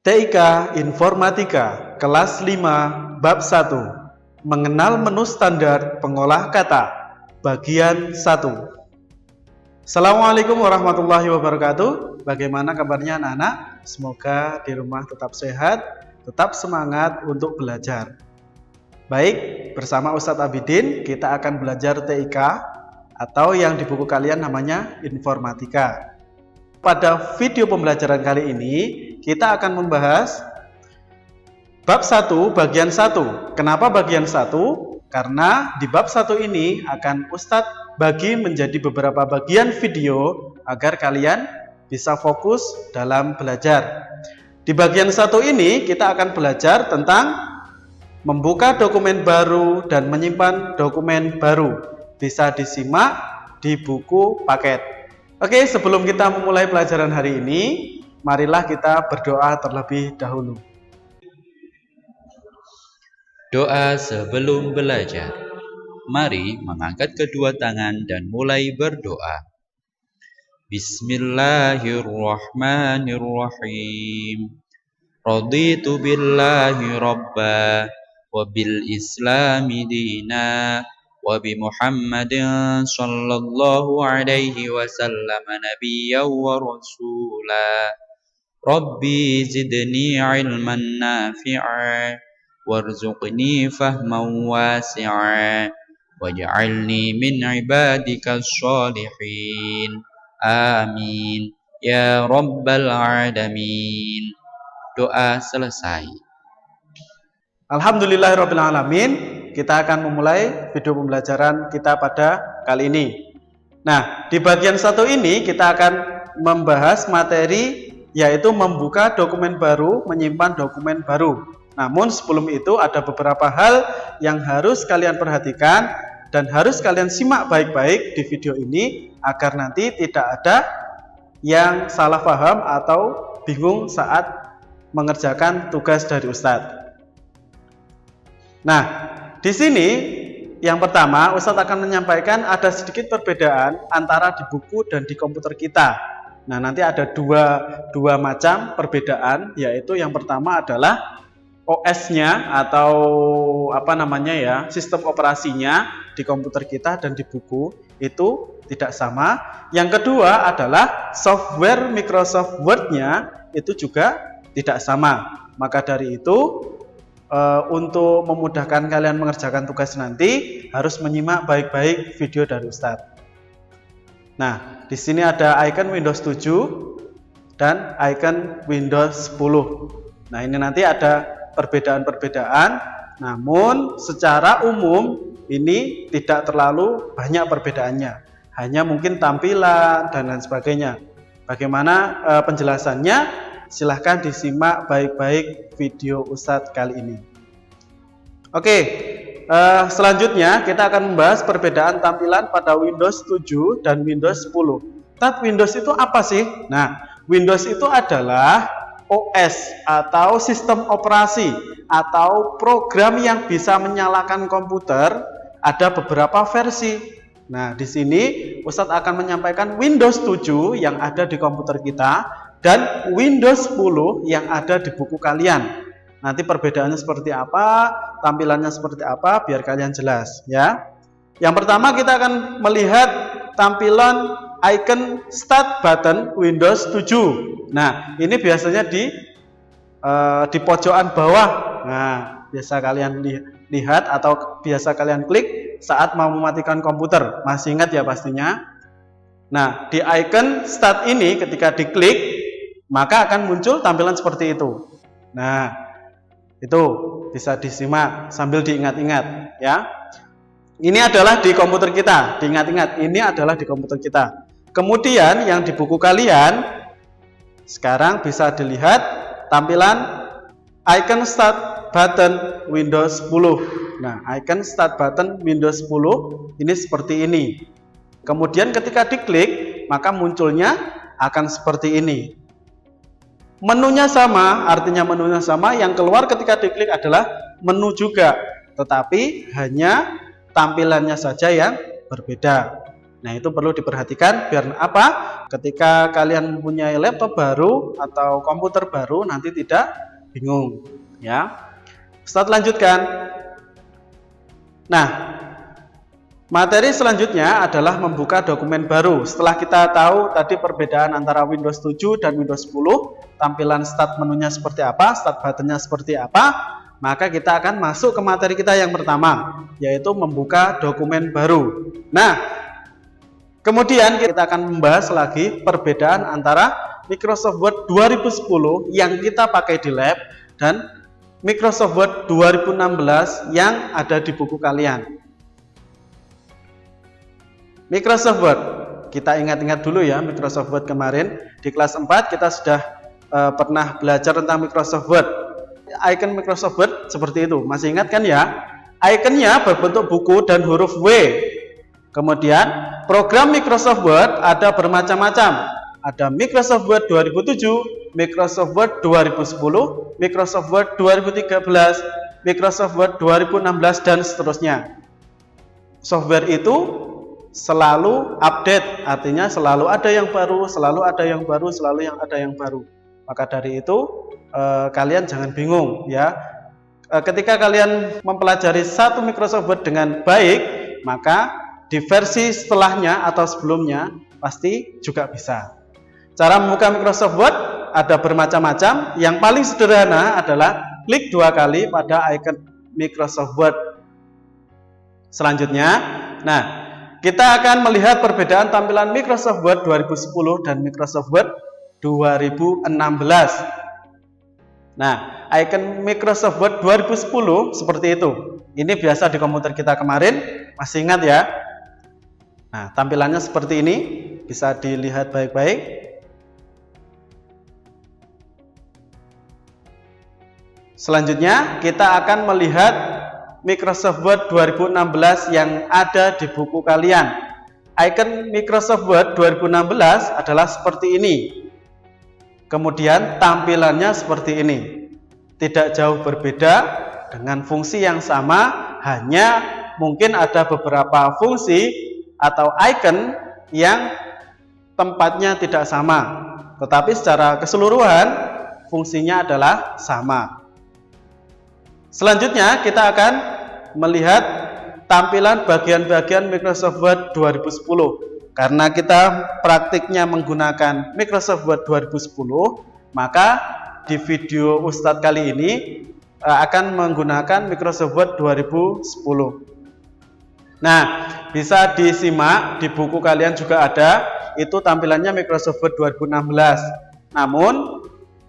TIK Informatika kelas 5 bab 1 Mengenal menu standar pengolah kata bagian 1. Assalamualaikum warahmatullahi wabarakatuh. Bagaimana kabarnya anak-anak? Semoga di rumah tetap sehat, tetap semangat untuk belajar. Baik, bersama Ustadz Abidin kita akan belajar TIK atau yang di buku kalian namanya Informatika. Pada video pembelajaran kali ini kita akan membahas bab 1 bagian 1. Kenapa bagian 1? Karena di bab 1 ini akan Ustadz bagi menjadi beberapa bagian video agar kalian bisa fokus dalam belajar. Di bagian 1 ini kita akan belajar tentang membuka dokumen baru dan menyimpan dokumen baru. Bisa disimak di buku paket. Oke, sebelum kita memulai pelajaran hari ini, marilah kita berdoa terlebih dahulu. Doa sebelum belajar. Mari mengangkat kedua tangan dan mulai berdoa. Bismillahirrahmanirrahim. Raditu billahi rabba wa bil islami dina wa bi Muhammadin sallallahu alaihi wasallam nabiyyan wa rasula. Rabbi zidni ilman nafi'a warzuqni fahman wasi'a waj'alni min ibadikas sholihin. Amin ya rabbal alamin. Doa selesai. Alhamdulillahirabbil alamin. Kita akan memulai video pembelajaran kita pada kali ini. Nah, di bagian 1 ini kita akan membahas materi yaitu membuka dokumen baru, menyimpan dokumen baru. Namun sebelum itu ada beberapa hal yang harus kalian perhatikan dan harus kalian simak baik-baik di video ini agar nanti tidak ada yang salah paham atau bingung saat mengerjakan tugas dari Ustadz. Nah, di sini yang pertama Ustadz akan menyampaikan ada sedikit perbedaan antara di buku dan di komputer kita. Nah, nanti ada dua macam perbedaan, yaitu yang pertama adalah OS-nya atau sistem operasinya di komputer kita dan di buku itu tidak sama. Yang kedua adalah software Microsoft Word-nya itu juga tidak sama. Maka dari itu untuk memudahkan kalian mengerjakan tugas nanti harus menyimak baik-baik video dari Ustadz. Nah, di sini ada icon Windows 7 dan icon Windows 10. Nah, ini nanti ada perbedaan-perbedaan, namun secara umum ini tidak terlalu banyak perbedaannya. Hanya mungkin tampilan dan lain sebagainya. Bagaimana penjelasannya? Silahkan disimak baik-baik video Ustadz kali ini. Oke, selanjutnya kita akan membahas perbedaan tampilan pada Windows 7 dan Windows 10. Tapi Windows itu apa sih? Nah, Windows itu adalah OS atau sistem operasi atau program yang bisa menyalakan komputer. Ada beberapa versi. Nah, di sini Ustadz akan menyampaikan Windows 7 yang ada di komputer kita dan Windows 10 yang ada di buku kalian. Nanti perbedaannya seperti apa, tampilannya seperti apa, biar kalian jelas ya. Yang pertama kita akan melihat tampilan icon Start button Windows 7. Nah, ini biasanya di pojokan bawah. Nah, biasa kalian lihat atau biasa kalian klik saat mau mematikan komputer. Masih ingat ya pastinya. Nah, di icon Start ini ketika diklik maka akan muncul tampilan seperti itu. Nah, itu bisa disimak sambil diingat-ingat ya. Ini adalah di komputer kita, diingat-ingat, ini adalah di komputer kita. Kemudian yang di buku kalian sekarang bisa dilihat tampilan icon Start button Windows 10. Nah, icon Start button Windows 10 ini seperti ini. Kemudian ketika diklik, maka munculnya akan seperti ini. Menunya sama, artinya menunya sama, yang keluar ketika diklik adalah menu juga, tetapi hanya tampilannya saja yang berbeda. Nah, itu perlu diperhatikan biar apa? ketika kalian punya laptop baru atau komputer baru nanti tidak bingung ya. Ustadz lanjutkan. Nah, materi selanjutnya adalah membuka dokumen baru. Setelah kita tahu tadi perbedaan antara Windows 7 dan Windows 10, tampilan start menunya seperti apa, start buttonnya seperti apa, maka kita akan masuk ke materi kita yang pertama, yaitu membuka dokumen baru. Nah, kemudian kita akan membahas lagi perbedaan antara Microsoft Word 2010 yang kita pakai di lab dan Microsoft Word 2016 yang ada di buku kalian. Microsoft Word, kita ingat-ingat dulu ya Microsoft Word kemarin. Di kelas 4 kita sudah pernah belajar tentang Microsoft Word. Icon Microsoft Word seperti itu, masih ingat kan ya? Ikonnya berbentuk buku dan huruf W. Kemudian program Microsoft Word ada bermacam-macam. Ada Microsoft Word 2007, Microsoft Word 2010, Microsoft Word 2013, Microsoft Word 2016 dan seterusnya. Software itu selalu update, artinya selalu ada yang baru, selalu ada yang baru, selalu ada yang baru. Maka dari itu kalian jangan bingung ya. Ketika kalian mempelajari satu Microsoft Word dengan baik, maka di versi setelahnya atau sebelumnya pasti juga bisa. Cara membuka Microsoft Word ada bermacam-macam. Yang paling sederhana adalah klik 2 kali pada icon Microsoft Word. Selanjutnya, nah, kita akan melihat perbedaan tampilan Microsoft Word 2010 dan Microsoft Word 2016. Nah, icon Microsoft Word 2010 seperti itu. Ini biasa di komputer kita kemarin, masih ingat ya? Nah, tampilannya seperti ini, bisa dilihat baik-baik. Selanjutnya, kita akan melihat Microsoft Word 2016 yang ada di buku kalian. Icon Microsoft Word 2016 adalah seperti ini. Kemudian tampilannya seperti ini. Tidak jauh berbeda dengan fungsi yang sama, hanya mungkin ada beberapa fungsi atau icon yang tempatnya tidak sama. Tetapi secara keseluruhan fungsinya adalah sama. Selanjutnya kita akan melihat tampilan bagian-bagian Microsoft Word 2010. Karena kita praktiknya menggunakan Microsoft Word 2010, maka di video Ustadz kali ini akan menggunakan Microsoft Word 2010. Nah, bisa disimak di buku kalian juga ada, itu tampilannya Microsoft Word 2016. Namun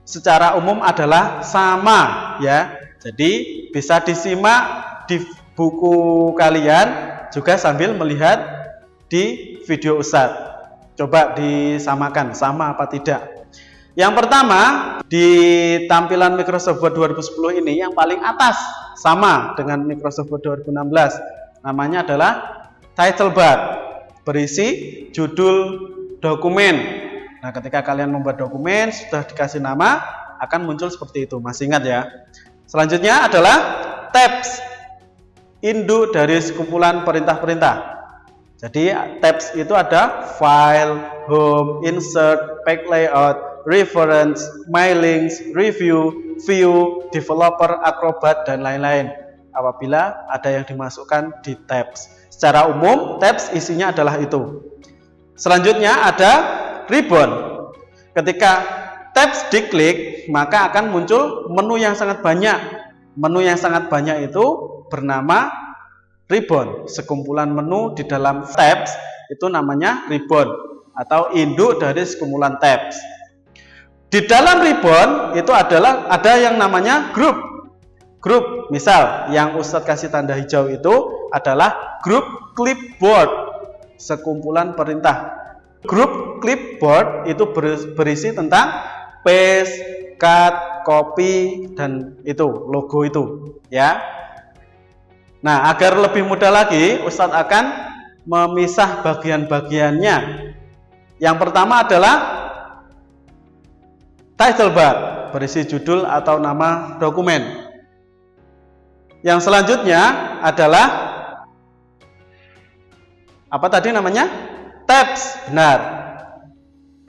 secara umum adalah sama ya. Jadi bisa disimak di buku kalian juga sambil melihat di video Ustadz. Coba disamakan, sama apa tidak. Yang pertama, di tampilan Microsoft Word 2010 ini yang paling atas sama dengan Microsoft Word 2016. Namanya adalah title bar, berisi judul dokumen. Nah, ketika kalian membuat dokumen sudah dikasih nama, akan muncul seperti itu. Masih ingat ya? Selanjutnya adalah tabs, induk dari sekumpulan perintah-perintah. Jadi tabs itu ada file, home, insert, page layout, reference, my links, review, view, developer, acrobat, dan lain-lain. Apabila ada yang dimasukkan di tabs. Secara umum tabs isinya adalah itu. Selanjutnya ada ribbon. Ketika tabs diklik, maka akan muncul menu yang sangat banyak. Menu yang sangat banyak itu bernama ribbon. Sekumpulan menu di dalam tabs itu namanya ribbon atau induk dari sekumpulan tabs. Di dalam ribbon itu ada yang namanya grup. Grup, misal yang Ustadz kasih tanda hijau itu adalah grup clipboard, sekumpulan perintah. Grup clipboard itu berisi tentang paste, cut, copy, dan itu logo itu ya. Nah, agar lebih mudah lagi Ustadz akan memisah bagian-bagiannya. Yang pertama adalah title bar, berisi judul atau nama dokumen. Yang selanjutnya adalah apa tadi namanya? Tabs, benar.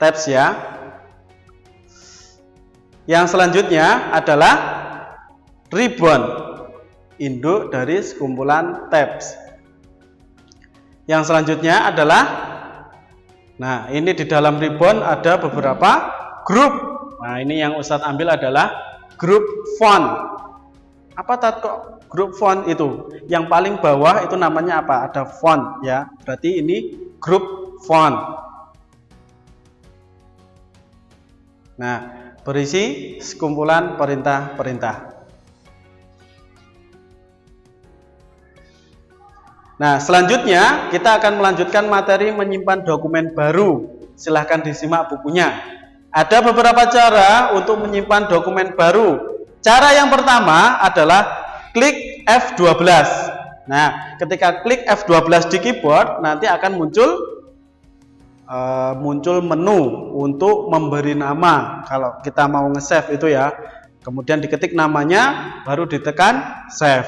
tabs ya. Yang selanjutnya adalah ribbon, induk dari sekumpulan tabs. Yang selanjutnya adalah, nah ini di dalam ribbon ada beberapa grup. Nah ini yang Ustadz ambil adalah grup font. Apa kok grup font itu? Yang paling bawah itu namanya apa? Ada font ya. Berarti ini grup font. Nah, berisi sekumpulan perintah-perintah. Nah, selanjutnya kita akan melanjutkan materi menyimpan dokumen baru. Silahkan disimak bukunya. Ada beberapa cara untuk menyimpan dokumen baru. Cara yang pertama adalah klik F12. Nah, ketika klik F12 di keyboard, nanti akan muncul menu untuk memberi nama. Kalau kita mau nge-save itu ya, kemudian diketik namanya, baru ditekan save.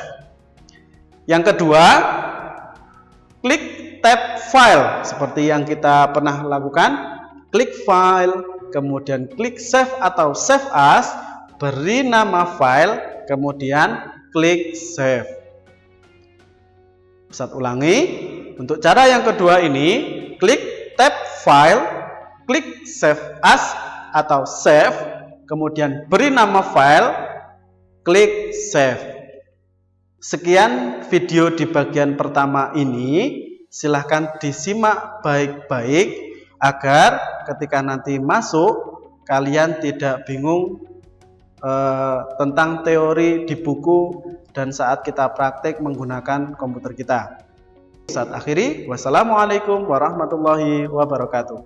Yang kedua, klik tab file seperti yang kita pernah lakukan. Klik file, kemudian klik save atau save as, beri nama file, kemudian klik save. Ustadz ulangi. Untuk cara yang kedua ini, klik tab file, klik save as atau save, kemudian beri nama file, klik save. Sekian video di bagian pertama ini. Silahkan disimak baik-baik agar ketika nanti masuk kalian tidak bingung tentang teori di buku dan saat kita praktek menggunakan komputer kita. Saat akhiri, wassalamualaikum warahmatullahi wabarakatuh.